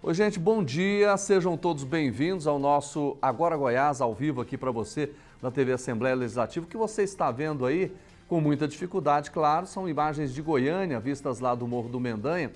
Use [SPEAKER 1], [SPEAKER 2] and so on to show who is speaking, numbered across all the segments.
[SPEAKER 1] Oi, gente, bom dia. Sejam todos bem-vindos ao nosso Agora Goiás, ao vivo aqui para você, na TV Assembleia Legislativa. O que você está vendo aí, com muita dificuldade, claro, são imagens de Goiânia, vistas lá do Morro do Mendanha.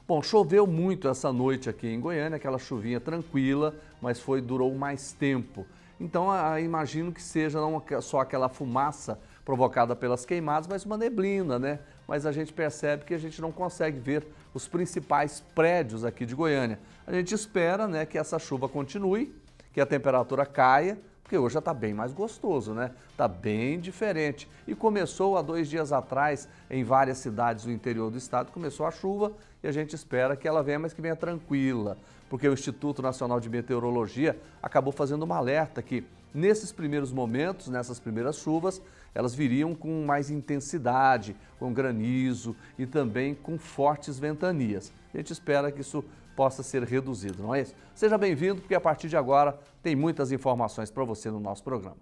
[SPEAKER 1] Bom, choveu muito essa noite aqui em Goiânia, aquela chuvinha tranquila, mas durou mais tempo. Então, imagino que seja não só aquela fumaça provocada pelas queimadas, mas uma neblina, né? Mas a gente percebe que a gente não consegue ver os principais prédios aqui de Goiânia. A gente espera, né, que essa chuva continue, que a temperatura caia, porque hoje já está bem mais gostoso, né? Está bem diferente. E começou há 2 dias atrás, em várias cidades do interior do estado, começou a chuva e a gente espera que ela venha, mas que venha tranquila, porque o Instituto Nacional de Meteorologia acabou fazendo uma alerta que nesses primeiros momentos, nessas primeiras chuvas, elas viriam com mais intensidade, com granizo e também com fortes ventanias. A gente espera que isso possa ser reduzido, não é isso? Seja bem-vindo, porque a partir de agora tem muitas informações para você no nosso programa.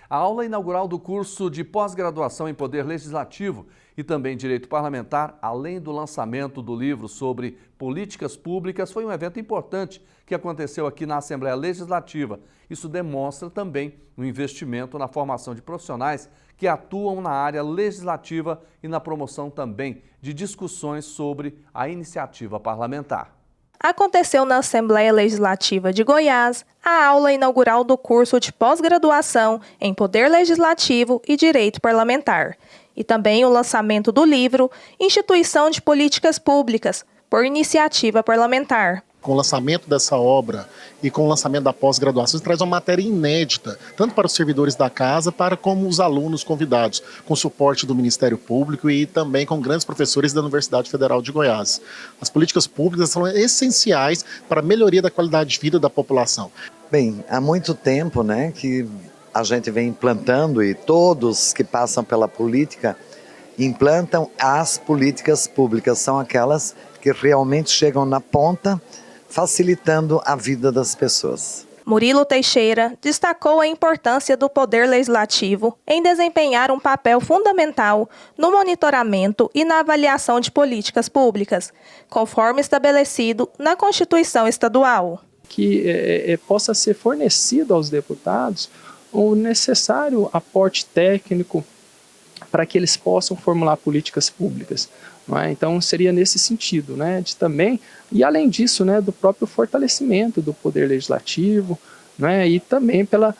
[SPEAKER 1] A aula inaugural do curso de pós-graduação em Poder Legislativo e também Direito Parlamentar, além do lançamento do livro sobre políticas públicas, foi um evento importante que aconteceu aqui na Assembleia Legislativa. Isso demonstra também um investimento na formação de profissionais que atuam na área legislativa e na promoção também de discussões sobre a iniciativa parlamentar.
[SPEAKER 2] Aconteceu na Assembleia Legislativa de Goiás a aula inaugural do curso de pós-graduação em Poder Legislativo e Direito Parlamentar, e também o lançamento do livro Instituição de Políticas Públicas, por iniciativa parlamentar.
[SPEAKER 3] Com o lançamento dessa obra e com o lançamento da pós-graduação, traz uma matéria inédita, tanto para os servidores da casa, como os alunos convidados, com suporte do Ministério Público e também com grandes professores da Universidade Federal de Goiás. As políticas públicas são essenciais para a melhoria da qualidade de vida da população.
[SPEAKER 4] Bem, há muito tempo, né, que a gente vem implantando e todos que passam pela política implantam as políticas públicas, são aquelas que realmente chegam na ponta, facilitando a vida das pessoas.
[SPEAKER 2] Murilo Teixeira destacou a importância do Poder Legislativo em desempenhar um papel fundamental no monitoramento e na avaliação de políticas públicas, conforme estabelecido na Constituição Estadual.
[SPEAKER 5] Que possa ser fornecido aos deputados o necessário aporte técnico para que eles possam formular políticas públicas. Não é? Então seria nesse sentido, né, de também, e além disso, né, do próprio fortalecimento do Poder Legislativo, né, e também para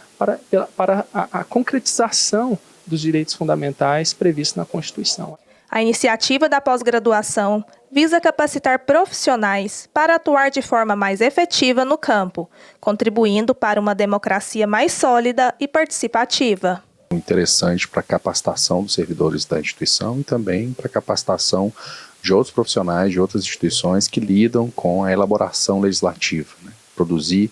[SPEAKER 5] a concretização dos direitos fundamentais previstos na Constituição.
[SPEAKER 2] A iniciativa da pós-graduação visa capacitar profissionais para atuar de forma mais efetiva no campo, contribuindo para uma democracia mais sólida e participativa.
[SPEAKER 6] Interessante para a capacitação dos servidores da instituição e também para a capacitação de outros profissionais de outras instituições que lidam com a elaboração legislativa, né? Produzir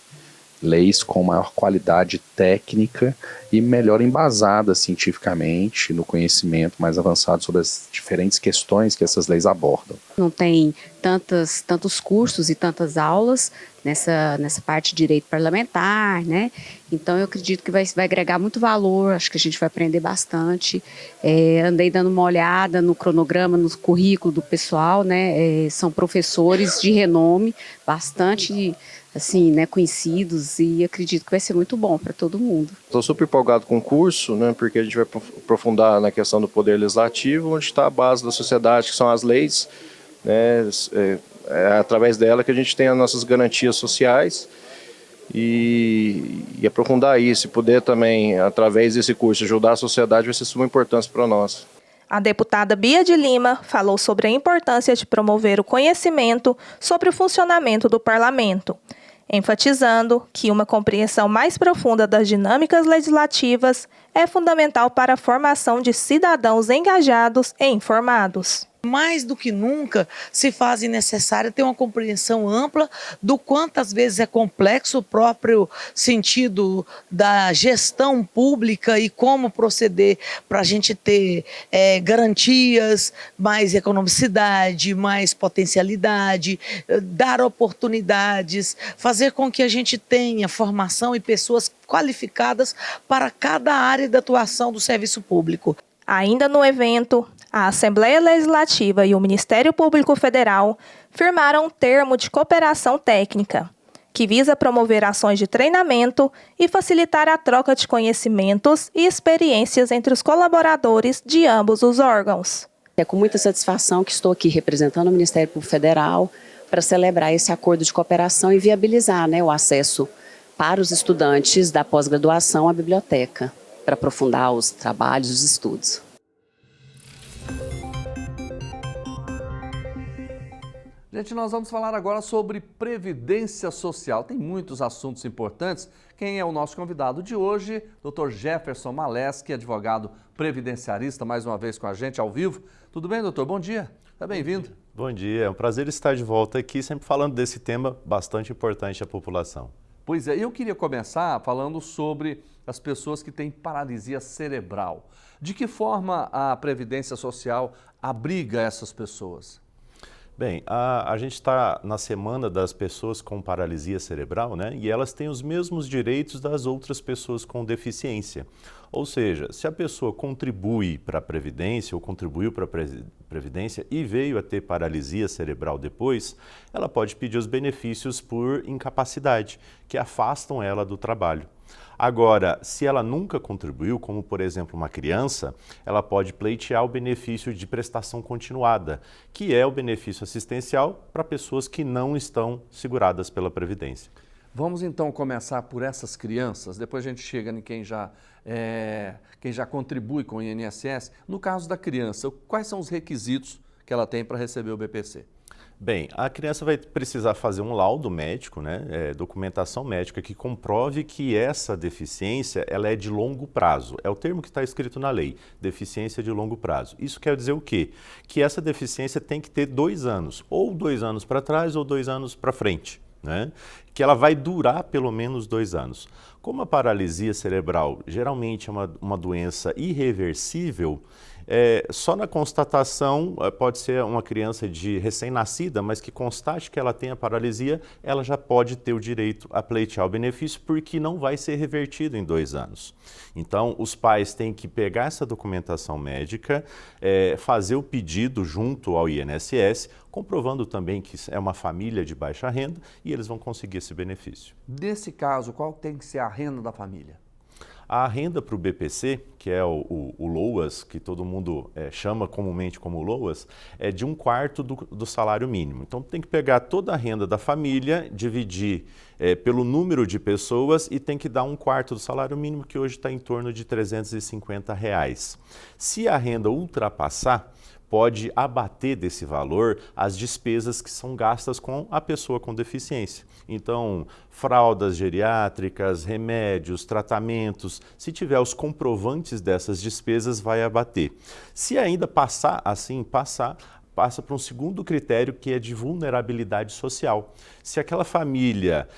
[SPEAKER 6] leis com maior qualidade técnica e melhor embasadas cientificamente no conhecimento mais avançado sobre as diferentes questões que essas leis abordam.
[SPEAKER 7] Não tem tantos cursos e tantas aulas nessa parte de direito parlamentar, né? Então eu acredito que vai agregar muito valor, acho que a gente vai aprender bastante. Andei dando uma olhada no cronograma, no currículo do pessoal, né? São professores de renome, bastante assim, né, conhecidos, e acredito que vai ser muito bom para todo mundo.
[SPEAKER 8] Estou super empolgado com o curso, né, porque a gente vai aprofundar na questão do poder legislativo, onde está a base da sociedade, que são as leis, né, é através dela que a gente tem as nossas garantias sociais, e aprofundar isso, e poder também, através desse curso, ajudar a sociedade, vai ser de suma importância para nós.
[SPEAKER 2] A deputada Bia de Lima falou sobre a importância de promover o conhecimento sobre o funcionamento do parlamento, enfatizando que uma compreensão mais profunda das dinâmicas legislativas é fundamental para a formação de cidadãos engajados e informados.
[SPEAKER 9] Mais do que nunca se faz necessário ter uma compreensão ampla do quanto às vezes é complexo o próprio sentido da gestão pública e como proceder para a gente ter garantias, mais economicidade, mais potencialidade, dar oportunidades, fazer com que a gente tenha formação e pessoas qualificadas para cada área de atuação do serviço público.
[SPEAKER 2] Ainda no evento, a Assembleia Legislativa e o Ministério Público Federal firmaram um termo de cooperação técnica, que visa promover ações de treinamento e facilitar a troca de conhecimentos e experiências entre os colaboradores de ambos os órgãos.
[SPEAKER 10] É com muita satisfação que estou aqui representando o Ministério Público Federal para celebrar esse acordo de cooperação e viabilizar, o acesso para os estudantes da pós-graduação à biblioteca, para aprofundar os trabalhos e os estudos.
[SPEAKER 1] Gente, nós vamos falar agora sobre Previdência Social. Tem muitos assuntos importantes. Quem é o nosso convidado de hoje? Dr. Jefferson Maleski, advogado previdenciarista, mais uma vez com a gente ao vivo. Tudo bem, doutor? Bom dia. Seja bem-vindo.
[SPEAKER 11] Bom dia. É um prazer estar de volta aqui, sempre falando desse tema bastante importante à população.
[SPEAKER 1] Pois é, eu queria começar falando sobre as pessoas que têm paralisia cerebral. De que forma a Previdência Social abriga essas pessoas?
[SPEAKER 11] Bem, a gente está na semana das pessoas com paralisia cerebral, E elas têm os mesmos direitos das outras pessoas com deficiência. Ou seja, se a pessoa contribui para a Previdência ou contribuiu para a Previdência e veio a ter paralisia cerebral depois, ela pode pedir os benefícios por incapacidade, que afastam ela do trabalho. Agora, se ela nunca contribuiu, como por exemplo uma criança, ela pode pleitear o benefício de prestação continuada, que é o benefício assistencial para pessoas que não estão seguradas pela Previdência.
[SPEAKER 1] Vamos então começar por essas crianças, depois a gente chega em quem já contribui com o INSS. No caso da criança, quais são os requisitos que ela tem para receber o BPC?
[SPEAKER 11] Bem, a criança vai precisar fazer um laudo médico, documentação médica que comprove que essa deficiência ela é de longo prazo. É o termo que está escrito na lei, deficiência de longo prazo. Isso quer dizer o quê? Que essa deficiência tem que ter 2 anos, ou 2 anos para trás ou 2 anos para frente. Que ela vai durar pelo menos 2 anos. Como a paralisia cerebral geralmente é uma doença irreversível, só na constatação, pode ser uma criança de recém-nascida, mas que constate que ela tem a paralisia, ela já pode ter o direito a pleitear o benefício, porque não vai ser revertido em 2 anos. Então, os pais têm que pegar essa documentação médica, fazer o pedido junto ao INSS, comprovando também que é uma família de baixa renda e eles vão conseguir esse benefício.
[SPEAKER 1] Nesse caso, qual tem que ser a renda da família?
[SPEAKER 11] A renda para o BPC, que é o LOAS, que todo mundo chama comumente como LOAS, é de 1/4 do salário mínimo. Então tem que pegar toda a renda da família, dividir pelo número de pessoas e tem que dar 1/4 do salário mínimo, que hoje está em torno de R$ 350. Se a renda ultrapassar, pode abater desse valor as despesas que são gastas com a pessoa com deficiência. Então, fraldas geriátricas, remédios, tratamentos, se tiver os comprovantes dessas despesas, vai abater. Se ainda passa para um segundo critério, que é de vulnerabilidade social. Se aquela família,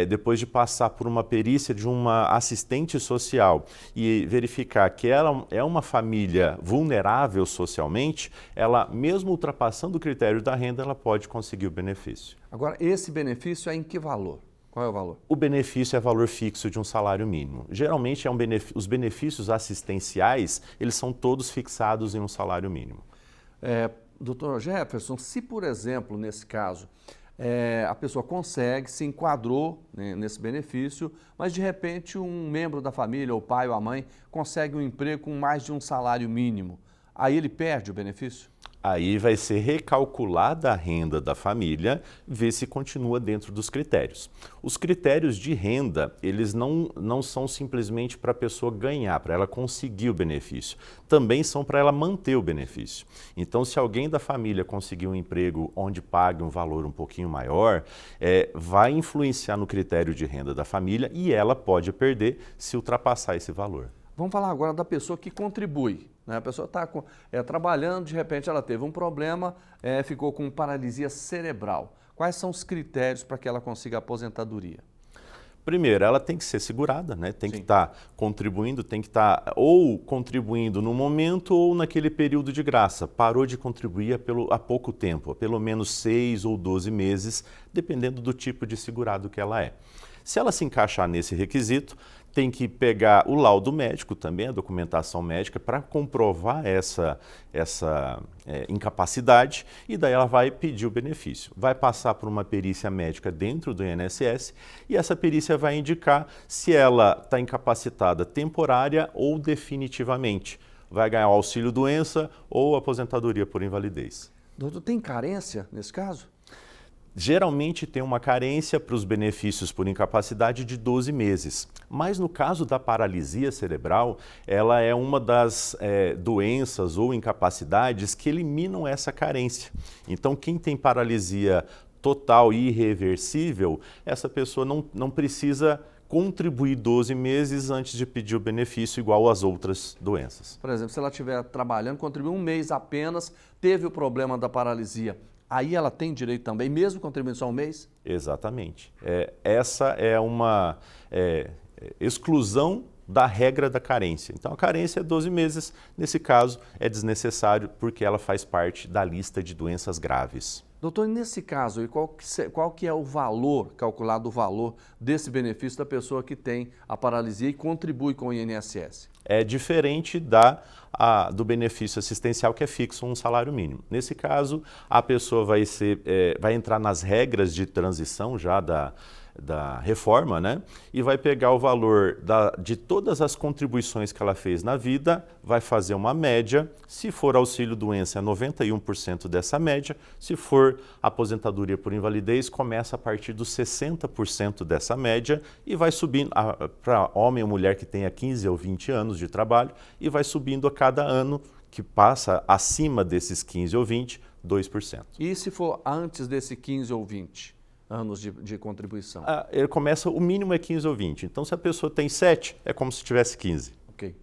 [SPEAKER 11] depois de passar por uma perícia de uma assistente social e verificar que ela é uma família vulnerável socialmente, ela, mesmo ultrapassando o critério da renda, ela pode conseguir o benefício.
[SPEAKER 1] Agora, esse benefício é em que valor? Qual é o valor?
[SPEAKER 11] O benefício é valor fixo de um salário mínimo. Geralmente, os benefícios assistenciais, eles são todos fixados em um salário mínimo.
[SPEAKER 1] Doutor Jefferson, se por exemplo, nesse caso, a pessoa se enquadrou nesse benefício, mas de repente um membro da família, o pai ou a mãe, consegue um emprego com mais de um salário mínimo, aí ele perde o benefício?
[SPEAKER 11] Aí vai ser recalculada a renda da família, ver se continua dentro dos critérios. Os critérios de renda, eles não são simplesmente para a pessoa ganhar, para ela conseguir o benefício. Também são para ela manter o benefício. Então, se alguém da família conseguir um emprego onde pague um valor um pouquinho maior, vai influenciar no critério de renda da família e ela pode perder se ultrapassar esse valor.
[SPEAKER 1] Vamos falar agora da pessoa que contribui. Né? A pessoa está trabalhando, de repente ela teve um problema, ficou com paralisia cerebral. Quais são os critérios para que ela consiga aposentadoria?
[SPEAKER 11] Primeiro, ela tem que ser segurada, né? Tem que estar contribuindo, tem que estar ou contribuindo no momento ou naquele período de graça. Parou de contribuir há pouco tempo, há pelo menos 6 ou 12 meses, dependendo do tipo de segurado que ela é. Se ela se encaixar nesse requisito, tem que pegar o laudo médico também, a documentação médica, para comprovar essa incapacidade, e daí ela vai pedir o benefício. Vai passar por uma perícia médica dentro do INSS e essa perícia vai indicar se ela está incapacitada temporária ou definitivamente. Vai ganhar o auxílio-doença ou aposentadoria por invalidez.
[SPEAKER 1] Doutor, tem carência nesse caso?
[SPEAKER 11] Geralmente tem uma carência para os benefícios por incapacidade de 12 meses. Mas no caso da paralisia cerebral, ela é uma das doenças ou incapacidades que eliminam essa carência. Então, quem tem paralisia total e irreversível, essa pessoa não precisa contribuir 12 meses antes de pedir o benefício igual às outras doenças.
[SPEAKER 1] Por exemplo, se ela estiver trabalhando, contribuiu um mês apenas, teve o problema da paralisia, aí ela tem direito também, mesmo contribuindo só um mês?
[SPEAKER 11] Exatamente. Essa é uma exclusão da regra da carência. Então, a carência é 12 meses. Nesse caso, é desnecessário porque ela faz parte da lista de doenças graves.
[SPEAKER 1] Doutor, nesse caso, qual que é o valor, calculado o valor desse benefício da pessoa que tem a paralisia e contribui com o INSS?
[SPEAKER 11] É diferente do benefício assistencial, que é fixo, um salário mínimo. Nesse caso, a pessoa vai entrar nas regras de transição já da reforma, né? E vai pegar o valor de todas as contribuições que ela fez na vida, vai fazer uma média. Se for auxílio-doença, é 91% dessa média. Se for aposentadoria por invalidez, começa a partir dos 60% dessa média e vai subindo para homem ou mulher que tenha 15 ou 20 anos de trabalho e vai subindo a cada ano que passa acima desses 15 ou 20, 2%.
[SPEAKER 1] E se for antes desse 15 ou 20? Anos de contribuição?
[SPEAKER 11] Ele começa, o mínimo é 15 ou 20. Então, se a pessoa tem 7, é como se tivesse 15.
[SPEAKER 1] Ok.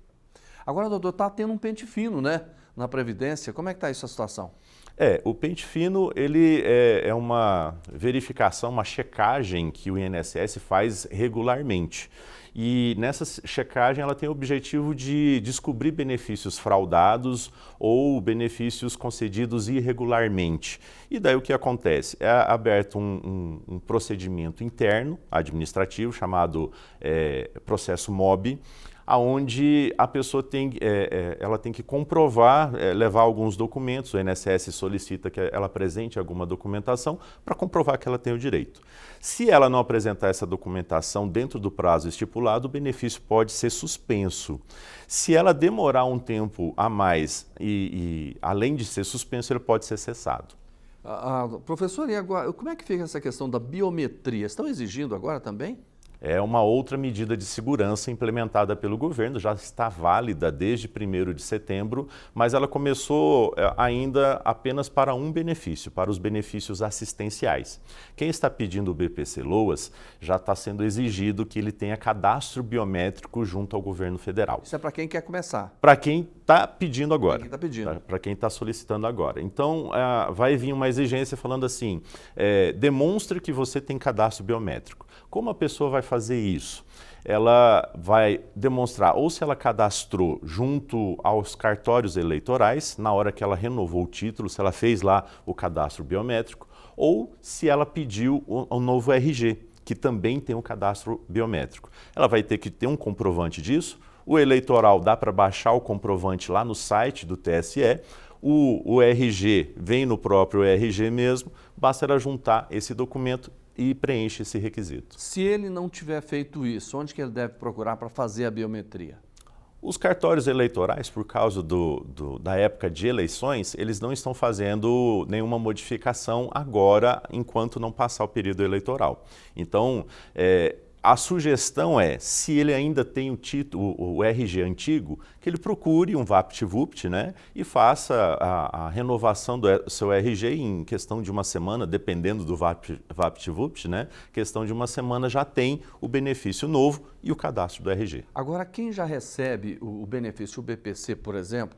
[SPEAKER 1] Agora, doutor, está tendo um pente fino, né? Na Previdência. Como é que está essa situação?
[SPEAKER 11] O pente fino, ele é uma verificação, uma checagem que o INSS faz regularmente. E nessa checagem ela tem o objetivo de descobrir benefícios fraudados ou benefícios concedidos irregularmente. E daí o que acontece? É aberto um procedimento interno administrativo chamado processo MOB, onde a pessoa ela tem que comprovar, levar alguns documentos, o INSS solicita que ela apresente alguma documentação para comprovar que ela tem o direito. Se ela não apresentar essa documentação dentro do prazo estipulado, o benefício pode ser suspenso. Se ela demorar um tempo a mais e além de ser suspenso, ele pode ser cessado.
[SPEAKER 1] Professor, e agora, como é que fica essa questão da biometria? Estão exigindo agora também?
[SPEAKER 11] É uma outra medida de segurança implementada pelo governo, já está válida desde 1º de setembro, mas ela começou ainda apenas para um benefício, para os benefícios assistenciais. Quem está pedindo o BPC-LOAS já está sendo exigido que ele tenha cadastro biométrico junto ao governo federal.
[SPEAKER 1] Isso é para quem quer começar?
[SPEAKER 11] Para quem está pedindo agora.
[SPEAKER 1] Para quem está pedindo.
[SPEAKER 11] Para quem está solicitando agora. Então, vai vir uma exigência falando assim, demonstre que você tem cadastro biométrico. Como a pessoa vai fazer isso? Ela vai demonstrar ou se ela cadastrou junto aos cartórios eleitorais, na hora que ela renovou o título, se ela fez lá o cadastro biométrico, ou se ela pediu um novo RG, que também tem um cadastro biométrico. Ela vai ter que ter um comprovante disso. O eleitoral dá para baixar o comprovante lá no site do TSE. O RG vem no próprio RG mesmo, basta ela juntar esse documento e preenche esse requisito.
[SPEAKER 1] Se ele não tiver feito isso, onde que ele deve procurar para fazer a biometria?
[SPEAKER 11] Os cartórios eleitorais, por causa da época de eleições, eles não estão fazendo nenhuma modificação agora, enquanto não passar o período eleitoral. Então, a sugestão é, se ele ainda tem o título, o RG antigo, que ele procure um VaptVupt, né, e faça a renovação do seu RG em questão de uma semana, dependendo do VaptVupt, né, questão de uma semana já tem o benefício novo e o cadastro do RG.
[SPEAKER 1] Agora, quem já recebe o benefício, o BPC, por exemplo,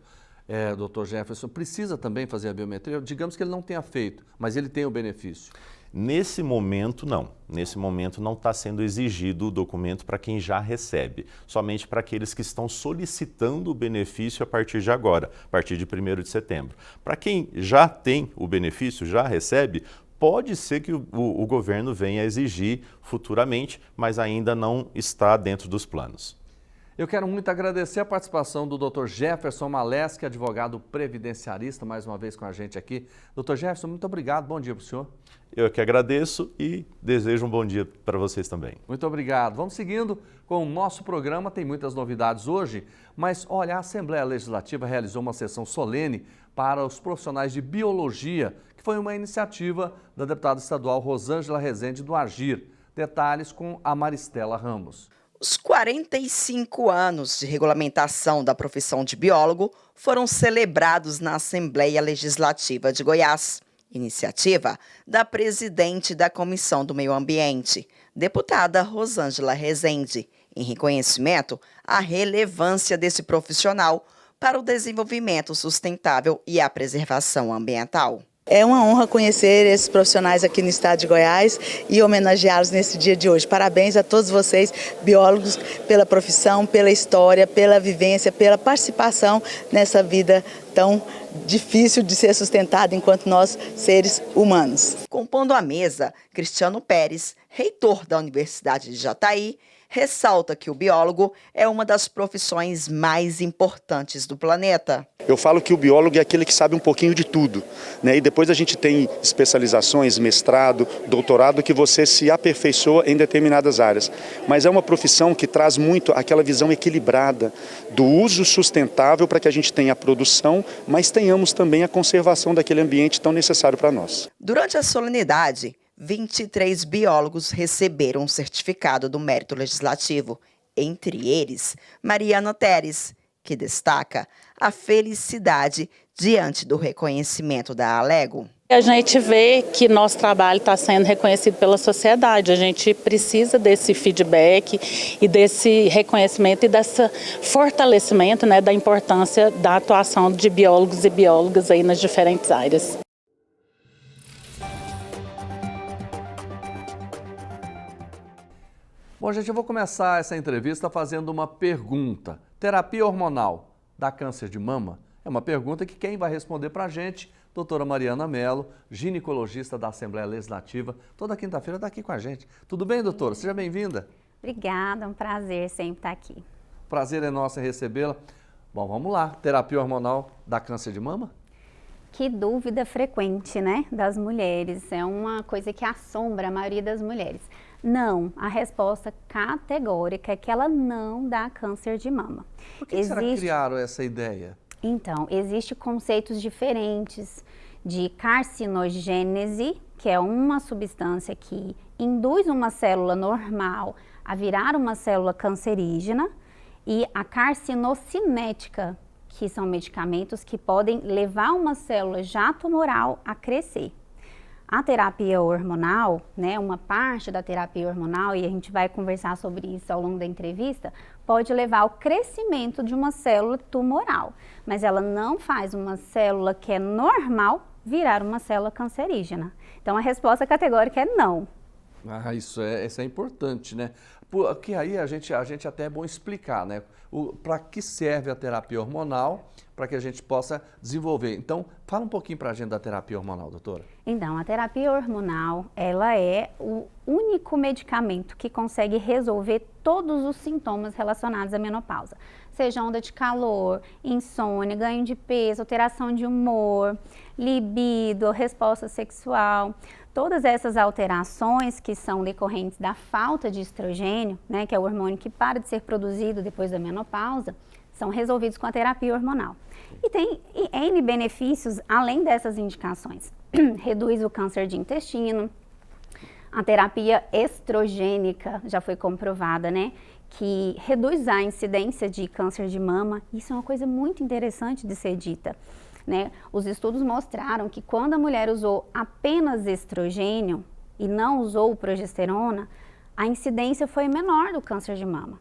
[SPEAKER 1] Dr. Jefferson, precisa também fazer a biometria? Digamos que ele não tenha feito, mas ele tem o benefício.
[SPEAKER 11] Nesse momento, não. Nesse momento não está sendo exigido o documento para quem já recebe, somente para aqueles que estão solicitando o benefício a partir de agora, a partir de 1º de setembro. Para quem já tem o benefício, já recebe, pode ser que o governo venha a exigir futuramente, mas ainda não está dentro dos planos.
[SPEAKER 1] Eu quero muito agradecer a participação do Dr. Jefferson Maleski, advogado previdenciarista, mais uma vez com a gente aqui. Dr. Jefferson, muito obrigado. Bom dia para o senhor.
[SPEAKER 11] Eu que agradeço e desejo um bom dia para vocês também.
[SPEAKER 1] Muito obrigado. Vamos seguindo com o nosso programa. Tem muitas novidades hoje, mas olha, a Assembleia Legislativa realizou uma sessão solene para os profissionais de biologia, que foi uma iniciativa da deputada estadual Rosângela Rezende do Agir. Detalhes com a Maristela Ramos.
[SPEAKER 12] Os 45 anos de regulamentação da profissão de biólogo foram celebrados na Assembleia Legislativa de Goiás. Iniciativa da presidente da Comissão do Meio Ambiente, deputada Rosângela Rezende, em reconhecimento à relevância desse profissional para o desenvolvimento sustentável e a preservação ambiental.
[SPEAKER 13] É uma honra conhecer esses profissionais aqui no estado de Goiás e homenageá-los nesse dia de hoje. Parabéns a todos vocês, biólogos, pela profissão, pela história, pela vivência, pela participação nessa vida tão difícil de ser sustentada enquanto nós, seres humanos.
[SPEAKER 12] Compondo a mesa, Cristiano Pérez, reitor da Universidade de Jataí, ressalta que o biólogo é uma das profissões mais importantes do planeta.
[SPEAKER 14] Eu falo que o biólogo é aquele que sabe um pouquinho de tudo, né? E depois a gente tem especializações, mestrado, doutorado, que você se aperfeiçoa em determinadas áreas. Mas é uma profissão que traz muito aquela visão equilibrada do uso sustentável para que a gente tenha a produção, mas tenhamos também a conservação daquele ambiente tão necessário para nós.
[SPEAKER 12] Durante a solenidade, 23 biólogos receberam um certificado do mérito legislativo, entre eles Mariana Teres, que destaca a felicidade diante do reconhecimento da Alego.
[SPEAKER 15] A gente vê que nosso trabalho está sendo reconhecido pela sociedade, a gente precisa desse feedback e desse reconhecimento e desse fortalecimento, né, da importância da atuação de biólogos e biólogas aí nas diferentes áreas.
[SPEAKER 1] Bom, gente, eu vou começar essa entrevista fazendo uma pergunta. Terapia hormonal dá câncer de mama? É uma pergunta que quem vai responder para a gente, doutora Mariana Mello, ginecologista da Assembleia Legislativa, toda quinta-feira está aqui com a gente. Tudo bem, doutora? Seja bem-vinda.
[SPEAKER 16] Obrigada, é um prazer sempre estar aqui.
[SPEAKER 1] Prazer é nosso em recebê-la. Bom, vamos lá. Terapia hormonal dá câncer de mama?
[SPEAKER 16] Que dúvida frequente, né, das mulheres. É uma coisa que assombra a maioria das mulheres. Não, a resposta categórica é que ela não dá câncer de mama.
[SPEAKER 1] Por que será que criaram essa ideia?
[SPEAKER 16] Então, existem conceitos diferentes de carcinogênese, que é uma substância que induz uma célula normal a virar uma célula cancerígena, e a carcinocinética, que são medicamentos que podem levar uma célula já tumoral a crescer. A terapia hormonal, né, uma parte da terapia hormonal, e a gente vai conversar sobre isso ao longo da entrevista, pode levar ao crescimento de uma célula tumoral, mas ela não faz uma célula que é normal virar uma célula cancerígena. Então a resposta categórica é não.
[SPEAKER 1] Ah, isso é importante, né? Porque aí a gente até é bom explicar, né? Para que serve a terapia hormonal, para que a gente possa desenvolver. Então, fala um pouquinho para a gente da terapia hormonal, doutora.
[SPEAKER 16] Então, a terapia hormonal, ela é o único medicamento que consegue resolver todos os sintomas relacionados à menopausa. Seja onda de calor, insônia, ganho de peso, alteração de humor, libido, resposta sexual. Todas essas alterações que são decorrentes da falta de estrogênio, né, que é o hormônio que para de ser produzido depois da menopausa, são resolvidos com a terapia hormonal. E tem N benefícios além dessas indicações. Reduz o câncer de intestino, A terapia estrogênica já foi comprovada, né? Que reduz a incidência de câncer de mama. Isso é uma coisa muito interessante de ser dita, né? Os estudos mostraram que quando a mulher usou apenas estrogênio e não usou progesterona, a incidência foi menor do câncer de mama.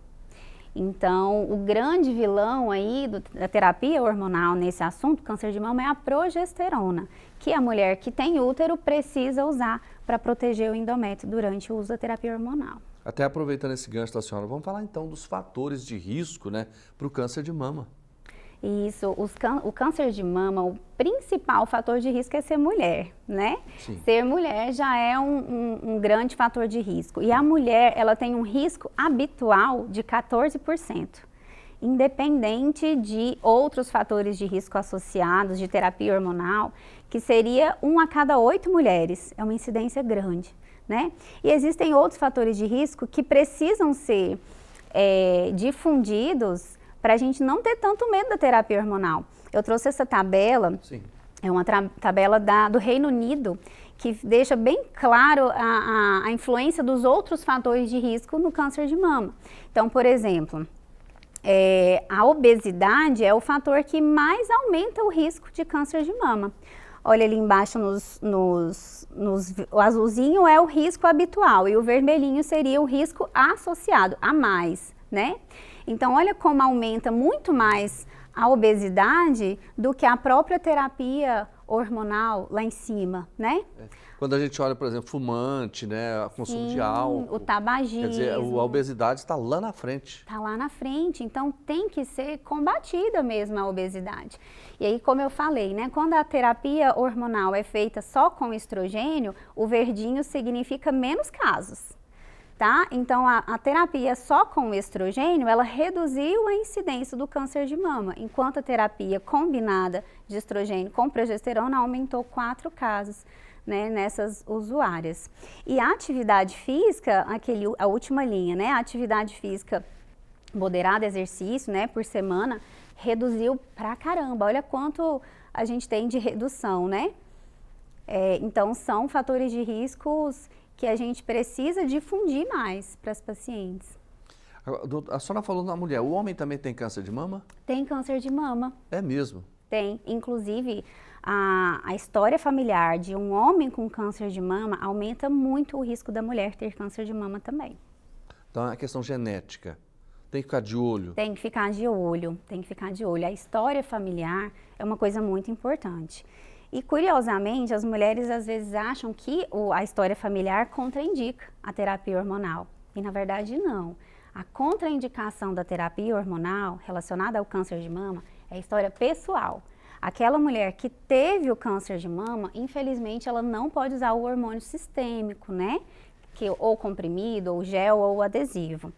[SPEAKER 16] Então, o grande vilão aí da terapia hormonal nesse assunto, câncer de mama, é a progesterona, que a mulher que tem útero precisa usar para proteger o endométrio durante o uso da terapia hormonal.
[SPEAKER 1] Até aproveitando esse gancho da senhora, vamos falar então dos fatores de risco, né, para o câncer de mama.
[SPEAKER 16] Isso, o câncer de mama, o principal fator de risco é ser mulher, né? Sim. Ser mulher já é um grande fator de risco. E a mulher, ela tem um risco habitual de 14%, independente de outros fatores de risco associados de terapia hormonal, que seria 1 a cada 8 mulheres. É uma incidência grande, né? E existem outros fatores de risco que precisam ser difundidos para a gente não ter tanto medo da terapia hormonal. Eu trouxe essa tabela, Sim. É uma tabela do Reino Unido, que deixa bem claro a influência dos outros fatores de risco no câncer de mama. Então, por exemplo, a obesidade é o fator que mais aumenta o risco de câncer de mama. Olha ali embaixo, o azulzinho é o risco habitual e o vermelhinho seria o risco associado a mais, né? Então, olha como aumenta muito mais a obesidade do que a própria terapia hormonal lá em cima, né?
[SPEAKER 1] Quando a gente olha, por exemplo, fumante, né, consumo de álcool,
[SPEAKER 16] o tabagismo.
[SPEAKER 1] Quer dizer, a obesidade está lá na frente.
[SPEAKER 16] Está lá na frente, então tem que ser combatida mesmo a obesidade. E aí, como eu falei, né, quando a terapia hormonal é feita só com estrogênio, o verdinho significa menos casos. Tá? Então, a terapia só com estrogênio, ela reduziu a incidência do câncer de mama, enquanto a terapia combinada de estrogênio com progesterona aumentou 4 casos, né, nessas usuárias. E a atividade física, a última linha, né, a atividade física moderada, exercício, né, por semana, reduziu pra caramba. Olha quanto a gente tem de redução, né? Então, são fatores de riscos que a gente precisa difundir mais para as pacientes.
[SPEAKER 1] A senhora falou na mulher, o homem também tem câncer de mama?
[SPEAKER 16] Tem câncer de mama.
[SPEAKER 1] É mesmo?
[SPEAKER 16] Tem. Inclusive, a história familiar de um homem com câncer de mama aumenta muito o risco da mulher ter câncer de mama também.
[SPEAKER 1] Então, é a questão genética. Tem que ficar de olho.
[SPEAKER 16] Tem que ficar de olho, tem que ficar de olho. A história familiar é uma coisa muito importante. E, curiosamente, as mulheres às vezes acham que a história familiar contraindica a terapia hormonal. E, na verdade, não. A contraindicação da terapia hormonal relacionada ao câncer de mama é a história pessoal. Aquela mulher que teve o câncer de mama, infelizmente, ela não pode usar o hormônio sistêmico, né? Ou comprimido, ou gel, ou adesivo.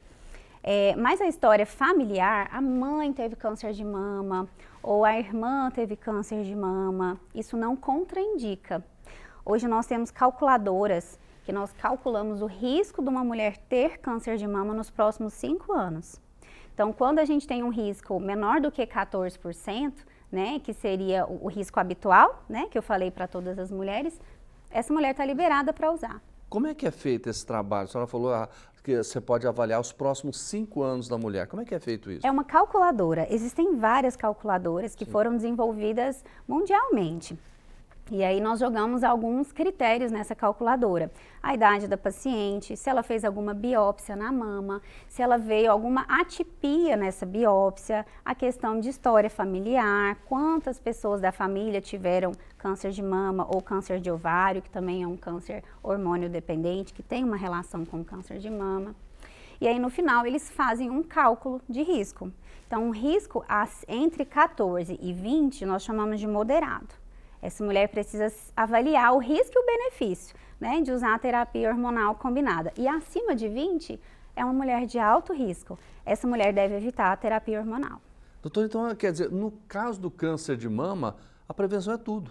[SPEAKER 16] Mas a história familiar, a mãe teve câncer de mama, ou a irmã teve câncer de mama, isso não contraindica. Hoje nós temos calculadoras que nós calculamos o risco de uma mulher ter câncer de mama nos próximos 5 anos. Então, quando a gente tem um risco menor do que 14%, né, que seria o risco habitual, né, que eu falei para todas as mulheres, essa mulher está liberada para usar.
[SPEAKER 1] Como é que é feito esse trabalho? A senhora falou que você pode avaliar os próximos 5 anos da mulher. Como é que é feito isso?
[SPEAKER 16] É uma calculadora. Existem várias calculadoras que foram desenvolvidas mundialmente. E aí nós jogamos alguns critérios nessa calculadora. A idade da paciente, se ela fez alguma biópsia na mama, se ela veio alguma atipia nessa biópsia, a questão de história familiar, quantas pessoas da família tiveram câncer de mama ou câncer de ovário, que também é um câncer hormônio dependente, que tem uma relação com câncer de mama. E aí no final eles fazem um cálculo de risco. Então um risco entre 14 e 20 nós chamamos de moderado. Essa mulher precisa avaliar o risco e o benefício, né, de usar a terapia hormonal combinada. E acima de 20 é uma mulher de alto risco. Essa mulher deve evitar a terapia hormonal.
[SPEAKER 1] Doutor, então quer dizer, no caso do câncer de mama, a prevenção é tudo.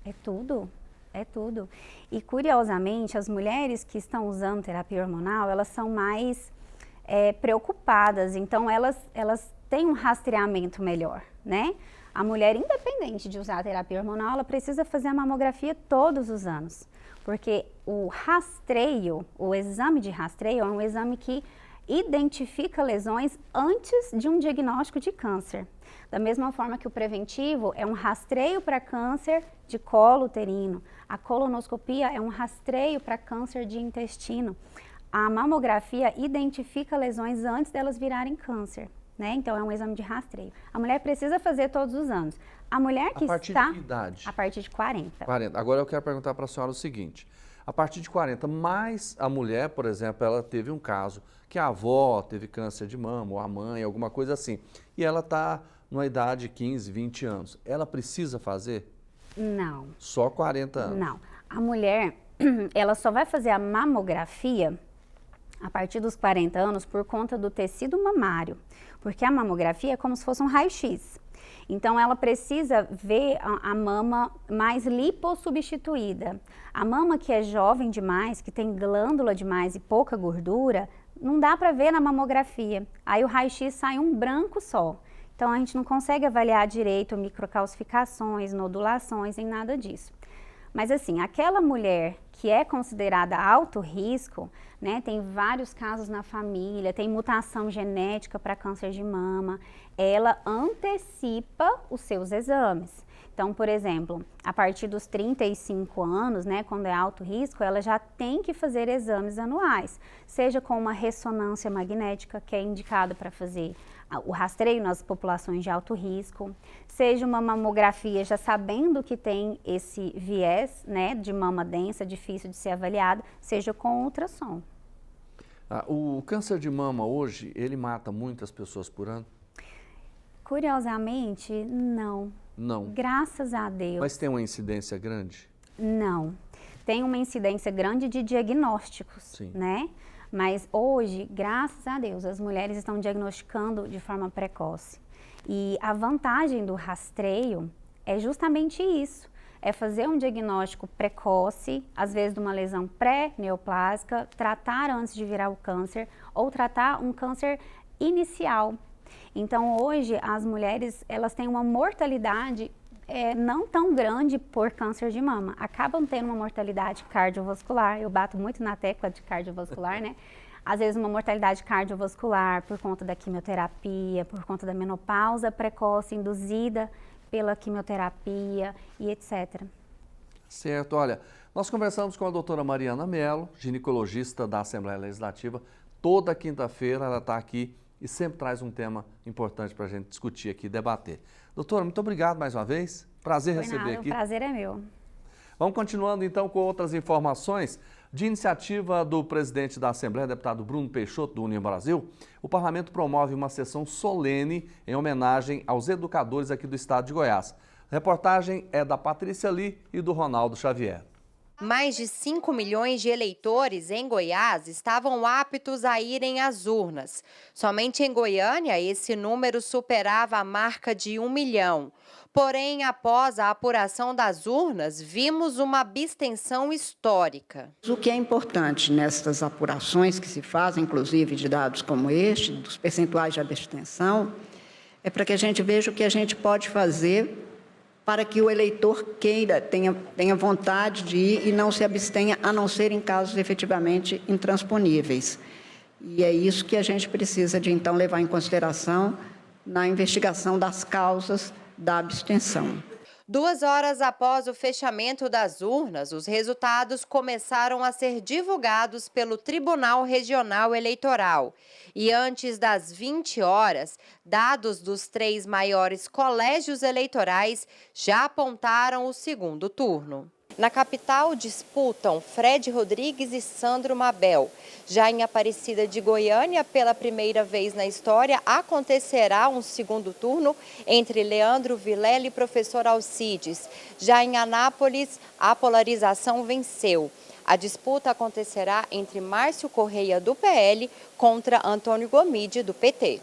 [SPEAKER 16] É tudo, é tudo. E curiosamente, as mulheres que estão usando terapia hormonal, elas são mais preocupadas, então elas têm um rastreamento melhor, né? A mulher, independente de usar a terapia hormonal, ela precisa fazer a mamografia todos os anos, porque o rastreio, o exame de rastreio é um exame que identifica lesões antes de um diagnóstico de câncer. Da mesma forma que o preventivo é um rastreio para câncer de colo uterino, a colonoscopia é um rastreio para câncer de intestino. A mamografia identifica lesões antes delas virarem câncer, né? Então é um exame de rastreio. A mulher precisa fazer todos os anos. A mulher que
[SPEAKER 1] A partir
[SPEAKER 16] está...
[SPEAKER 1] de que idade?
[SPEAKER 16] A partir de 40.
[SPEAKER 1] 40. Agora eu quero perguntar para a senhora o seguinte, a partir de 40, mas a mulher, por exemplo, ela teve um caso que a avó teve câncer de mama, ou a mãe, alguma coisa assim, e ela está numa idade de 15, 20 anos, ela precisa fazer?
[SPEAKER 16] Não.
[SPEAKER 1] Só 40 anos?
[SPEAKER 16] Não. A mulher, ela só vai fazer a mamografia a partir dos 40 anos por conta do tecido mamário, porque a mamografia é como se fosse um raio-x. Então, ela precisa ver a mama mais lipossubstituída. A mama que é jovem demais, que tem glândula demais e pouca gordura, não dá para ver na mamografia. Aí o raio-x sai um branco só. Então, a gente não consegue avaliar direito microcalcificações, nodulações, nem nada disso. Mas assim, aquela mulher que é considerada alto risco, né, tem vários casos na família, tem mutação genética para câncer de mama, ela antecipa os seus exames. Então, por exemplo, a partir dos 35 anos, né, quando é alto risco, ela já tem que fazer exames anuais, seja com uma ressonância magnética, que é indicada para fazer o rastreio nas populações de alto risco, seja uma mamografia já sabendo que tem esse viés, né, de mama densa, difícil de ser avaliado, seja com ultrassom.
[SPEAKER 1] O câncer de mama hoje, ele mata muitas pessoas por ano?
[SPEAKER 16] Curiosamente, não.
[SPEAKER 1] Não.
[SPEAKER 16] Graças a Deus.
[SPEAKER 1] Mas tem uma incidência grande?
[SPEAKER 16] Não. Tem uma incidência grande de diagnósticos,
[SPEAKER 1] Sim.
[SPEAKER 16] né? Mas hoje, graças a Deus, as mulheres estão diagnosticando de forma precoce. E a vantagem do rastreio é justamente isso. É fazer um diagnóstico precoce, às vezes de uma lesão pré-neoplásica, tratar antes de virar o câncer ou tratar um câncer inicial. Então, hoje, as mulheres, elas têm uma mortalidade não tão grande por câncer de mama. Acabam tendo uma mortalidade cardiovascular, eu bato muito na tecla de cardiovascular, né? Às vezes uma mortalidade cardiovascular por conta da quimioterapia, por conta da menopausa precoce induzida pela quimioterapia e etc.
[SPEAKER 1] Certo, olha, nós conversamos com a doutora Mariana Mello, ginecologista da Assembleia Legislativa. Toda quinta-feira ela está aqui e sempre traz um tema importante para a gente discutir aqui, debater. Doutora, muito obrigado mais uma vez. Prazer receber aqui.
[SPEAKER 16] O prazer é meu.
[SPEAKER 1] Vamos continuando então com outras informações. De iniciativa do presidente da Assembleia, deputado Bruno Peixoto, do União Brasil, o parlamento promove uma sessão solene em homenagem aos educadores aqui do estado de Goiás. A reportagem é da Patrícia Lee e do Ronaldo Xavier.
[SPEAKER 17] Mais de 5 milhões de eleitores em Goiás estavam aptos a irem às urnas. Somente em Goiânia, esse número superava a marca de 1 milhão. Porém, após a apuração das urnas, vimos uma abstenção histórica.
[SPEAKER 18] O que é importante nestas apurações que se fazem, inclusive de dados como este, dos percentuais de abstenção, é para que a gente veja o que a gente pode fazer para que o eleitor queira, tenha vontade de ir e não se abstenha, a não ser em casos efetivamente intransponíveis. E é isso que a gente precisa de, então, levar em consideração na investigação das causas da abstenção.
[SPEAKER 17] 2 horas após o fechamento das urnas, os resultados começaram a ser divulgados pelo Tribunal Regional Eleitoral. E antes das 20 horas, dados dos 3 maiores colégios eleitorais já apontaram o segundo turno. Na capital disputam Fred Rodrigues e Sandro Mabel. Já em Aparecida de Goiânia, pela primeira vez na história, acontecerá um segundo turno entre Leandro Vilela e professor Alcides. Já em Anápolis, a polarização venceu. A disputa acontecerá entre Márcio Correia, do PL, contra Antônio Gomide, do PT.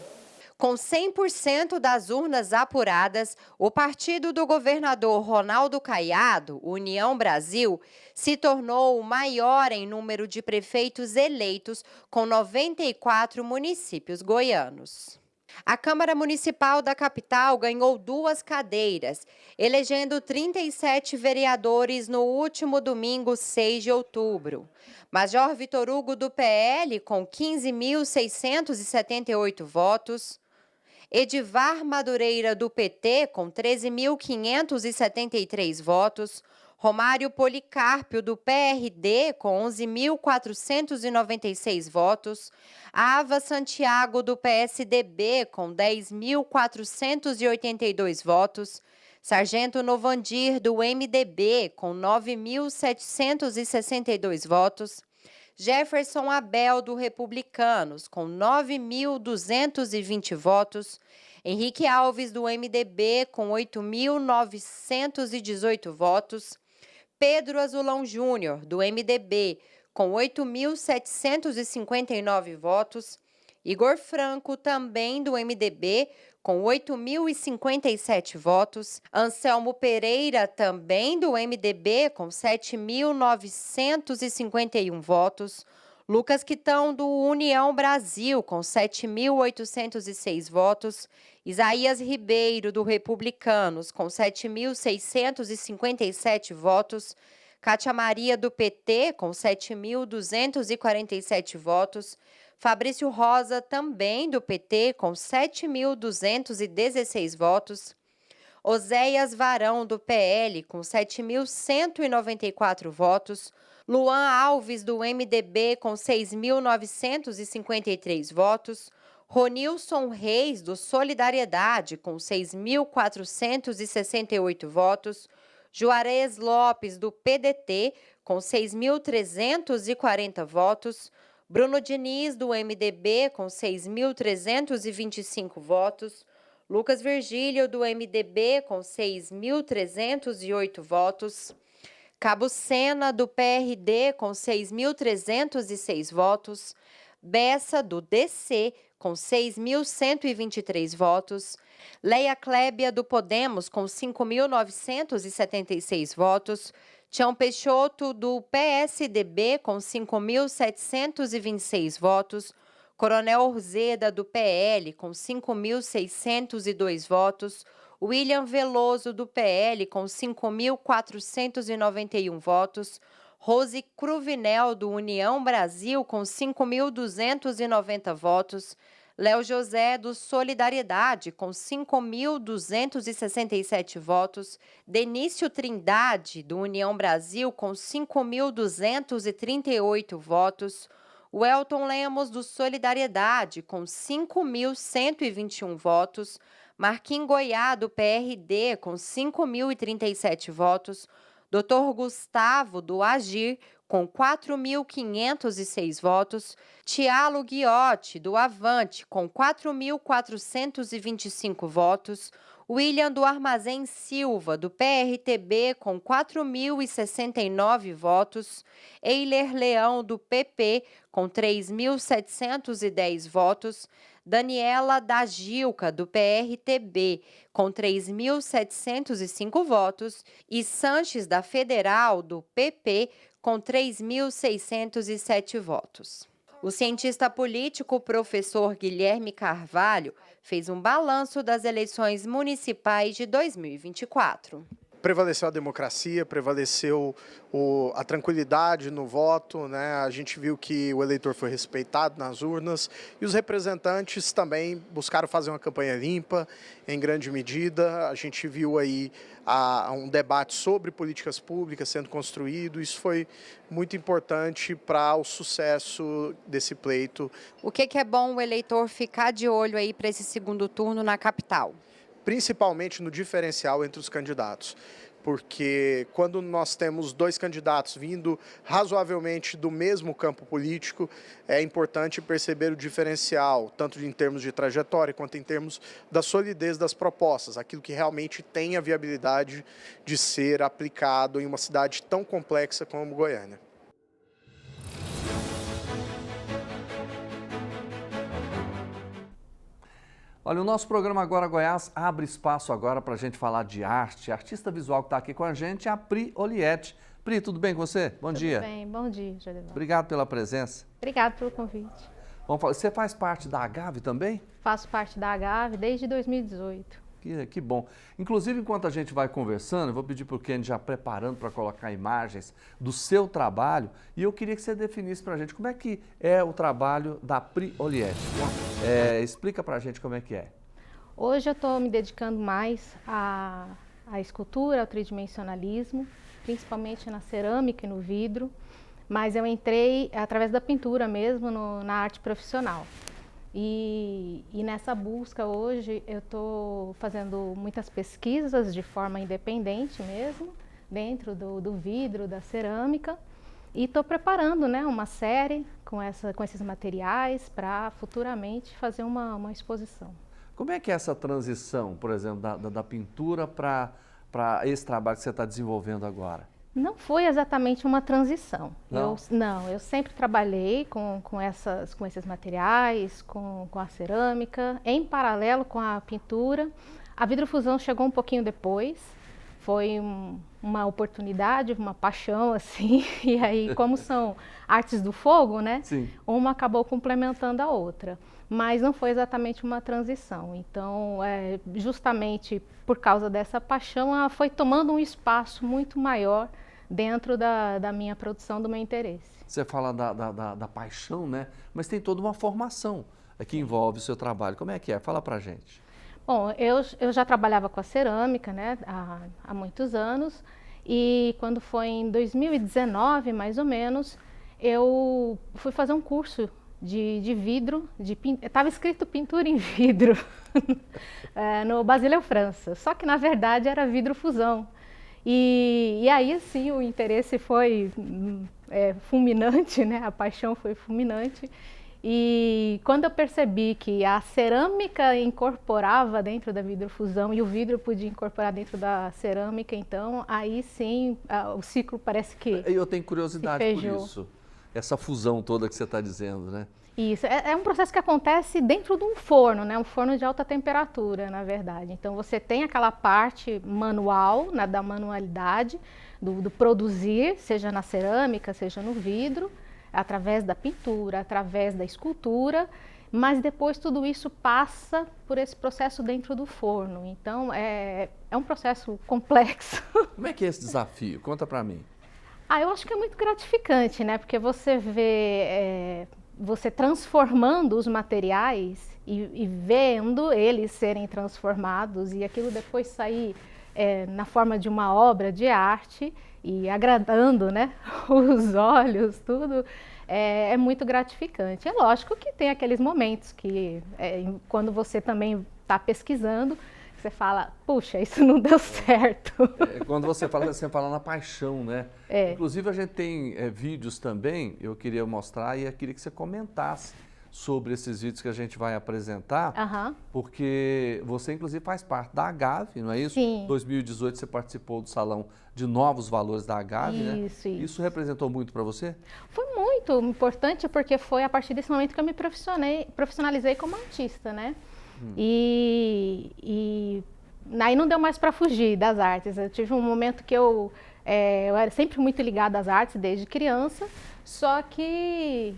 [SPEAKER 17] Com 100% das urnas apuradas, o partido do governador Ronaldo Caiado, União Brasil, se tornou o maior em número de prefeitos eleitos, com 94 municípios goianos. A Câmara Municipal da capital ganhou 2 cadeiras, elegendo 37 vereadores no último domingo, 6 de outubro. Major Vitor Hugo, do PL, com 15.678 votos. Edivar Madureira, do PT, com 13.573 votos. Romário Policarpio, do PRD, com 11.496 votos. Ava Santiago, do PSDB, com 10.482 votos. Sargento Novandir, do MDB, com 9.762 votos. Jefferson Abel, do Republicanos, com 9.220 votos. Henrique Alves, do MDB, com 8.918 votos. Pedro Azulão Júnior, do MDB, com 8.759 votos. Igor Franco, também do MDB, com 8.057 votos. Anselmo Pereira, também do MDB, com 7.951 votos. Lucas Quitão, do União Brasil, com 7.806 votos. Isaías Ribeiro, do Republicanos, com 7.657 votos. Cátia Maria, do PT, com 7.247 votos. Fabrício Rosa, também do PT, com 7.216 votos. Oséias Varão, do PL, com 7.194 votos. Luan Alves, do MDB, com 6.953 votos. Ronilson Reis, do Solidariedade, com 6.468 votos. Juarez Lopes, do PDT, com 6.340 votos. Bruno Diniz, do MDB, com 6.325 votos. Lucas Virgílio, do MDB, com 6.308 votos. Cabo Sena, do PRD, com 6.306 votos. Bessa, do DC, com 6.123 votos. Leia Clébia, do Podemos, com 5.976 votos. Tião Peixoto, do PSDB, com 5.726 votos. Coronel Orzeda, do PL, com 5.602 votos. William Veloso, do PL, com 5.491 votos. Rose Cruvinel, do União Brasil, com 5.290 votos. Léo José, do Solidariedade, com 5.267 votos. Denício Trindade, do União Brasil, com 5.238 votos. Welton Lemos, do Solidariedade, com 5.121 votos. Marquinhos Goiá, do PRD, com 5.037 votos. Dr. Gustavo, do Agir, com 4.506 votos. Tialo Guiotti, do Avante, com 4.425 votos. William do Armazém Silva, do PRTB, com 4.069 votos. Eiler Leão, do PP, com 3.710 votos. Daniela da Gilca, do PRTB, com 3.705 votos. E Sanches da Federal, do PP, com 3.607 votos. O cientista político professor Guilherme Carvalho fez um balanço das eleições municipais de 2024.
[SPEAKER 19] Prevaleceu a democracia, prevaleceu a tranquilidade no voto, né? A gente viu que o eleitor foi respeitado nas urnas e os representantes também buscaram fazer uma campanha limpa, em grande medida. A gente viu aí um debate sobre políticas públicas sendo construído. Isso foi muito importante para o sucesso desse pleito.
[SPEAKER 17] O que é bom o eleitor ficar de olho aí para esse segundo turno na capital?
[SPEAKER 19] Principalmente no diferencial entre os candidatos, porque quando nós temos dois candidatos vindo razoavelmente do mesmo campo político, é importante perceber o diferencial, tanto em termos de trajetória quanto em termos da solidez das propostas, aquilo que realmente tem a viabilidade de ser aplicado em uma cidade tão complexa como Goiânia.
[SPEAKER 1] Olha, o nosso programa Agora Goiás abre espaço agora para a gente falar de arte. A artista visual que está aqui com a gente é a Pri Oliette. Pri, tudo bem com você? Bom dia.
[SPEAKER 20] Tudo bem, bom dia, Jadival.
[SPEAKER 1] Obrigado pela presença.
[SPEAKER 20] Obrigado pelo convite.
[SPEAKER 1] Vamos falar, você faz parte da Agave também?
[SPEAKER 20] Faço parte da Agave desde 2018.
[SPEAKER 1] Que bom. Inclusive, enquanto a gente vai conversando, eu vou pedir para o Kenny já preparando para colocar imagens do seu trabalho, e eu queria que você definisse para a gente como é que é o trabalho da Pri Oliette. Explica para a gente como é que é.
[SPEAKER 20] Hoje eu estou me dedicando mais à escultura, ao tridimensionalismo, principalmente na cerâmica e no vidro, mas eu entrei através da pintura mesmo na arte profissional. E nessa busca hoje eu estou fazendo muitas pesquisas de forma independente mesmo, dentro do vidro, da cerâmica, e estou preparando, né, uma série com esses materiais para futuramente fazer uma exposição.
[SPEAKER 1] Como é que é essa transição, por exemplo, da pintura para esse trabalho que você está desenvolvendo agora?
[SPEAKER 20] Não foi exatamente uma transição.
[SPEAKER 1] Não?
[SPEAKER 20] Eu sempre trabalhei com esses materiais, com a cerâmica, em paralelo com a pintura. A vidrofusão chegou um pouquinho depois, foi uma oportunidade, uma paixão, assim, e aí, como são artes do fogo, né?
[SPEAKER 1] Sim.
[SPEAKER 20] Uma acabou complementando a outra, mas não foi exatamente uma transição. Então, justamente por causa dessa paixão, ela foi tomando um espaço muito maior dentro da minha produção, do meu interesse.
[SPEAKER 1] Você fala da paixão, né? Mas tem toda uma formação que envolve o seu trabalho. Como é que é? Fala pra gente.
[SPEAKER 20] Bom, eu já trabalhava com a cerâmica, né, há muitos anos, e quando foi em 2019, mais ou menos, eu fui fazer um curso de vidro, estava escrito pintura em vidro, no Basileu, França, só que na verdade era vidrofusão. E aí, sim, o interesse foi fulminante, né? A paixão foi fulminante. E quando eu percebi que a cerâmica incorporava dentro da vidrofusão e o vidro podia incorporar dentro da cerâmica, então aí sim o ciclo parece que
[SPEAKER 1] eu tenho curiosidade por isso, essa fusão toda que você está dizendo, né?
[SPEAKER 20] Isso, é um processo que acontece dentro de um forno, né? Um forno de alta temperatura, na verdade. Então você tem aquela parte manual, né, da manualidade, do produzir, seja na cerâmica, seja no vidro, através da pintura, através da escultura, mas depois tudo isso passa por esse processo dentro do forno. Então é um processo complexo.
[SPEAKER 1] Como é que é esse desafio? Conta pra mim.
[SPEAKER 20] Eu acho que é muito gratificante, né? Porque você vê você transformando os materiais e vendo eles serem transformados e aquilo depois sair na forma de uma obra de arte e agradando, né, os olhos, tudo, é muito gratificante. É lógico que tem aqueles momentos que, quando você também está pesquisando, você fala, puxa, isso não deu certo.
[SPEAKER 1] Quando você fala na paixão, né? Inclusive a gente tem vídeos também, eu queria mostrar e eu queria que você comentasse sobre esses vídeos que a gente vai apresentar, porque você inclusive faz parte da Agave, não é isso?
[SPEAKER 20] Sim.
[SPEAKER 1] Em 2018 você participou do Salão de Novos Valores da Agave, né? Isso representou muito para você?
[SPEAKER 20] Foi muito importante porque foi a partir desse momento que eu me profissionalizei como artista, né? E aí não deu mais para fugir das artes. Eu tive um momento que eu era sempre muito ligada às artes desde criança, só que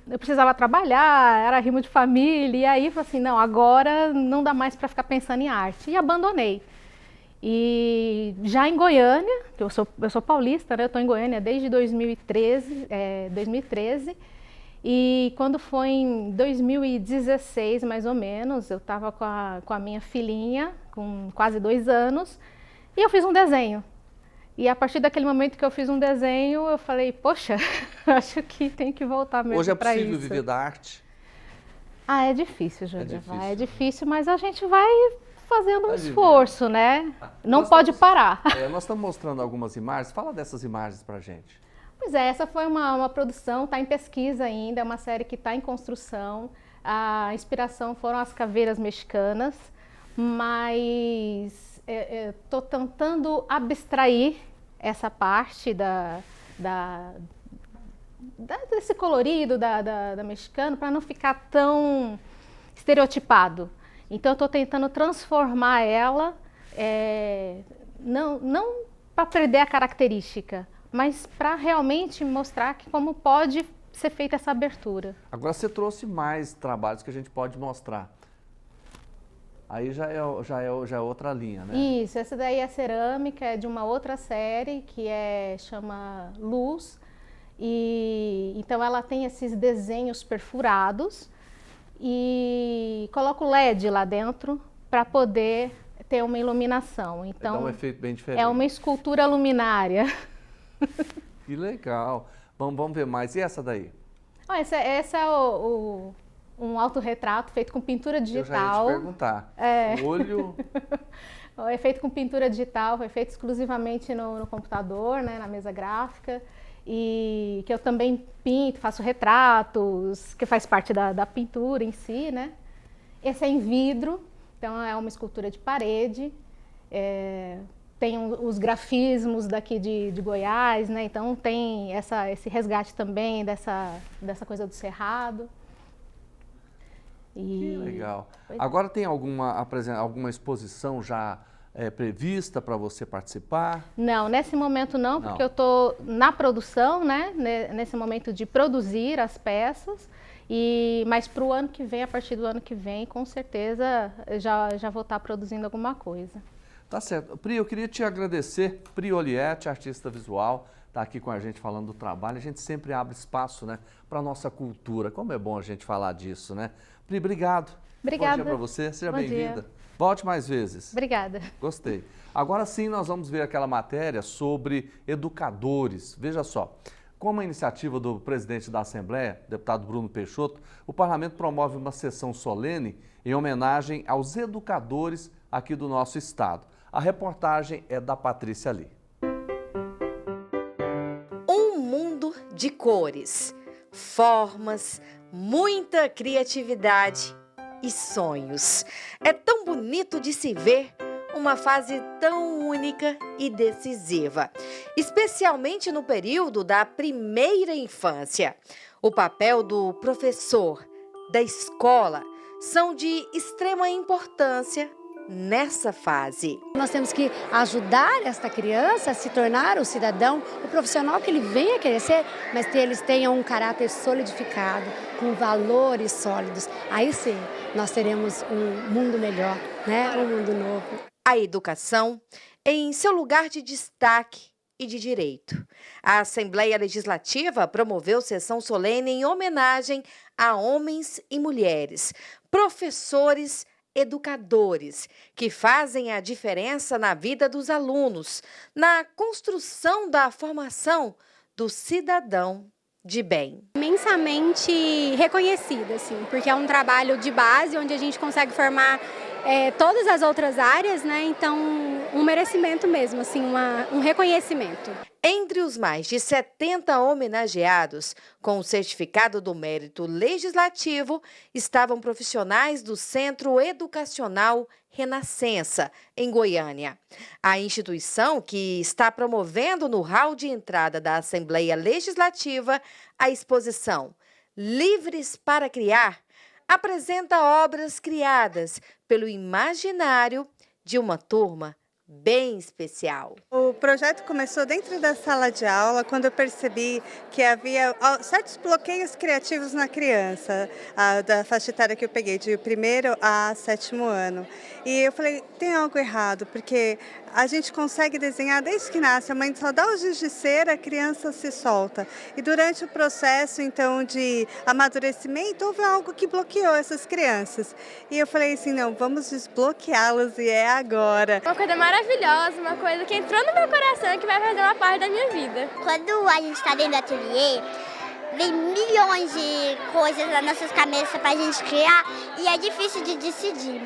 [SPEAKER 20] eu precisava trabalhar, era rimo de família, e aí falei assim, não, agora não dá mais para ficar pensando em arte, e abandonei. E já em Goiânia, que eu sou paulista, né? Eu estou em Goiânia desde 2013, e quando foi em 2016, mais ou menos, eu estava com a minha filhinha, com quase 2 anos, e eu fiz um desenho. E a partir daquele momento que eu fiz um desenho, eu falei, poxa, acho que tem que voltar mesmo para isso.
[SPEAKER 1] Hoje é possível viver da arte?
[SPEAKER 20] É difícil, Jodiva, é difícil, mas a gente vai fazendo um esforço, né? Não pode parar.
[SPEAKER 1] Nós estamos mostrando algumas imagens, fala dessas imagens para a gente.
[SPEAKER 20] Pois é, essa foi uma produção, está em pesquisa ainda, é uma série que está em construção. A inspiração foram as caveiras mexicanas, mas estou tentando abstrair essa parte desse colorido da mexicana para não ficar tão estereotipado. Então, eu estou tentando transformar ela, não para perder a característica, mas para realmente mostrar que como pode ser feita essa abertura.
[SPEAKER 1] Agora você trouxe mais trabalhos que a gente pode mostrar. Aí já é outra linha, né?
[SPEAKER 20] Isso, essa daí é cerâmica, é de uma outra série que chama Luz. E então ela tem esses desenhos perfurados e coloca o LED lá dentro para poder ter uma iluminação. Então
[SPEAKER 1] dá um efeito bem diferente.
[SPEAKER 20] É uma escultura luminária.
[SPEAKER 1] Que legal. Vamos ver mais. E essa daí?
[SPEAKER 20] Essa é um autorretrato feito com pintura digital.
[SPEAKER 1] Eu já ia te perguntar. O olho...
[SPEAKER 20] É feito com pintura digital, foi feito exclusivamente no computador, né, na mesa gráfica. E que eu também pinto, faço retratos, que faz parte da pintura em si, né? Esse é em vidro, então é uma escultura de parede. Tem os grafismos daqui de Goiás, né? Então tem esse resgate também dessa coisa do cerrado.
[SPEAKER 1] Que legal. Agora tem alguma exposição já prevista para você participar?
[SPEAKER 20] Não, nesse momento não, porque eu estou na produção, né? Nesse momento de produzir as peças. Mas para o ano que vem, a partir do ano que vem, com certeza já vou estar produzindo alguma coisa.
[SPEAKER 1] Tá certo. Pri, eu queria te agradecer. Pri Oliete, artista visual, está aqui com a gente falando do trabalho. A gente sempre abre espaço, né, para a nossa cultura. Como é bom a gente falar disso, né? Pri, obrigado.
[SPEAKER 20] Obrigada.
[SPEAKER 1] Bom dia para você. Seja bem-vinda.
[SPEAKER 20] Dia.
[SPEAKER 1] Volte mais vezes.
[SPEAKER 20] Obrigada.
[SPEAKER 1] Gostei. Agora sim, nós vamos ver aquela matéria sobre educadores. Veja só. Com a iniciativa do presidente da Assembleia, deputado Bruno Peixoto, o parlamento promove uma sessão solene em homenagem aos educadores aqui do nosso estado. A reportagem é da Patrícia Lee.
[SPEAKER 12] Um mundo de cores, formas, muita criatividade e sonhos. É tão bonito de se ver uma fase tão única e decisiva, especialmente no período da primeira infância. O papel do professor, da escola, são de extrema importância nessa fase.
[SPEAKER 21] Nós temos que ajudar esta criança a se tornar o cidadão, o profissional que ele venha querer ser, mas que eles tenham um caráter solidificado, com valores sólidos. Aí sim, nós teremos um mundo melhor, né? Um mundo novo.
[SPEAKER 12] A educação em seu lugar de destaque e de direito. A Assembleia Legislativa promoveu sessão solene em homenagem a homens e mulheres, professores, educadores, que fazem a diferença na vida dos alunos, na construção da formação do cidadão de bem.
[SPEAKER 22] Imensamente reconhecida, assim, porque é um trabalho de base onde a gente consegue formar todas as outras áreas, né? Então, um merecimento mesmo, assim, um reconhecimento.
[SPEAKER 12] Entre os mais de 70 homenageados com o certificado do mérito legislativo estavam profissionais do Centro Educacional Renascença, em Goiânia. A instituição, que está promovendo no hall de entrada da Assembleia Legislativa a exposição Livres para Criar, apresenta obras criadas pelo imaginário de uma turma bem especial.
[SPEAKER 23] O projeto começou dentro da sala de aula, quando eu percebi que havia certos bloqueios criativos na criança, da faixa etária que eu peguei, de 1º a 7º ano. E eu falei, tem algo errado, porque a gente consegue desenhar desde que nasce, a mãe só dá o giz de cera, a criança se solta. E durante o processo, então, de amadurecimento, houve algo que bloqueou essas crianças. E eu falei assim, não, vamos desbloqueá-las e é agora.
[SPEAKER 24] Uma coisa maravilhosa, uma coisa que entrou no meu coração e que vai fazer uma parte da minha vida.
[SPEAKER 25] Quando a gente está dentro do ateliê, vem milhões de coisas nas nossas cabeças para a gente criar e é difícil de decidir.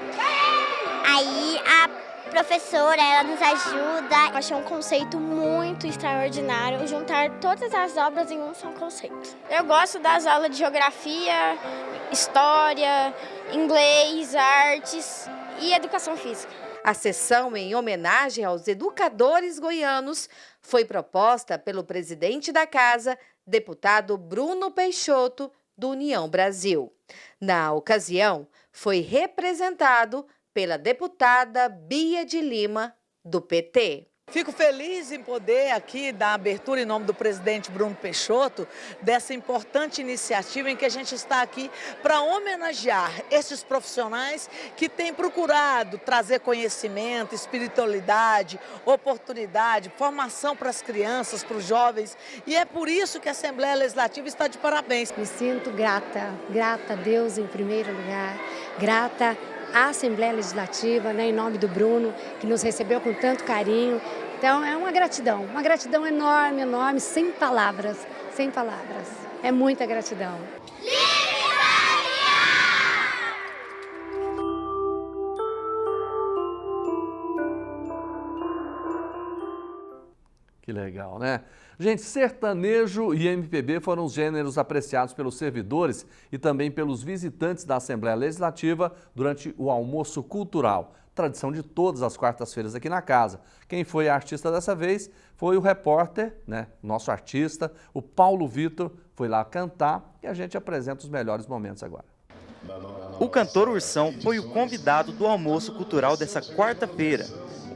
[SPEAKER 25] Aí a professora, ela nos ajuda.
[SPEAKER 24] Eu achei um conceito muito extraordinário, juntar todas as obras em um só conceito. Eu gosto das aulas de geografia, história, inglês, artes e educação física.
[SPEAKER 12] A sessão em homenagem aos educadores goianos foi proposta pelo presidente da casa, deputado Bruno Peixoto, do União Brasil. Na ocasião, foi representado pela deputada Bia de Lima, do PT.
[SPEAKER 9] Fico feliz em poder aqui dar abertura em nome do presidente Bruno Peixoto dessa importante iniciativa em que a gente está aqui para homenagear esses profissionais que têm procurado trazer conhecimento, espiritualidade, oportunidade, formação para as crianças, para os jovens, e é por isso que a Assembleia Legislativa está de parabéns.
[SPEAKER 21] Me sinto grata a Deus em primeiro lugar, grata à Assembleia Legislativa, né, em nome do Bruno, que nos recebeu com tanto carinho. Então é uma gratidão enorme, enorme, sem palavras. É muita gratidão.
[SPEAKER 1] Que legal, né? Gente, sertanejo e MPB foram os gêneros apreciados pelos servidores e também pelos visitantes da Assembleia Legislativa durante o almoço cultural. Tradição de todas as quartas-feiras aqui na casa. Quem foi a artista dessa vez foi o repórter, né, nosso artista, o Paulo Vitor, foi lá cantar e a gente apresenta os melhores momentos agora.
[SPEAKER 3] O cantor Ursão foi o convidado do almoço cultural dessa quarta-feira.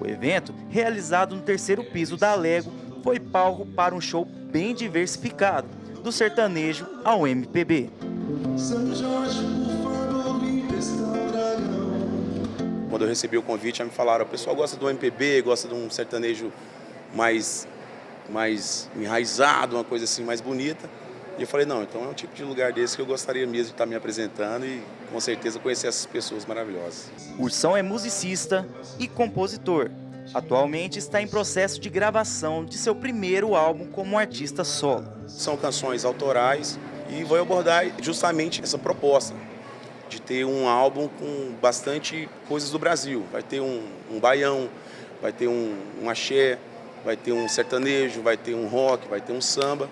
[SPEAKER 3] O evento, realizado no 3º piso da Alego, foi palco para um show bem diversificado, do sertanejo ao MPB.
[SPEAKER 4] Quando eu recebi o convite, já me falaram, o pessoal gosta do MPB, gosta de um sertanejo mais enraizado, uma coisa assim mais bonita. E eu falei, não, então é um tipo de lugar desse que eu gostaria mesmo de estar me apresentando e com certeza conhecer essas pessoas maravilhosas.
[SPEAKER 3] Ursão é musicista e compositor. Atualmente está em processo de gravação de seu primeiro álbum como artista solo.
[SPEAKER 4] São canções autorais e vou abordar justamente essa proposta de ter um álbum com bastante coisas do Brasil. Vai ter um baião, vai ter um axé, vai ter um sertanejo, vai ter um rock, vai ter um samba.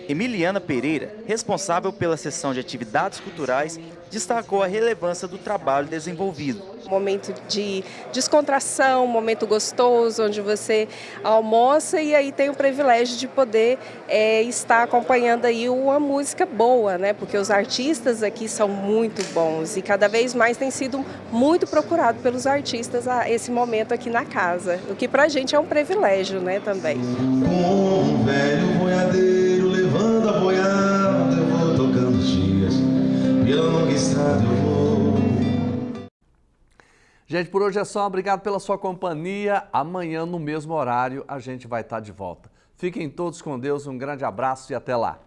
[SPEAKER 3] Emiliana Pereira, responsável pela seção de atividades culturais, destacou a relevância do trabalho desenvolvido.
[SPEAKER 5] Momento de descontração, momento gostoso, onde você almoça e aí tem o privilégio de poder estar acompanhando aí uma música boa, né? Porque os artistas aqui são muito bons e cada vez mais tem sido muito procurado pelos artistas esse momento aqui na casa, o que pra gente é um privilégio, né, também.
[SPEAKER 6] Com um velho boiadeiro levando a boiada, eu vou tocando os dias, pela longa estrada eu vou.
[SPEAKER 1] Gente, por hoje é só. Obrigado pela sua companhia. Amanhã, no mesmo horário, a gente vai estar de volta. Fiquem todos com Deus. Um grande abraço e até lá.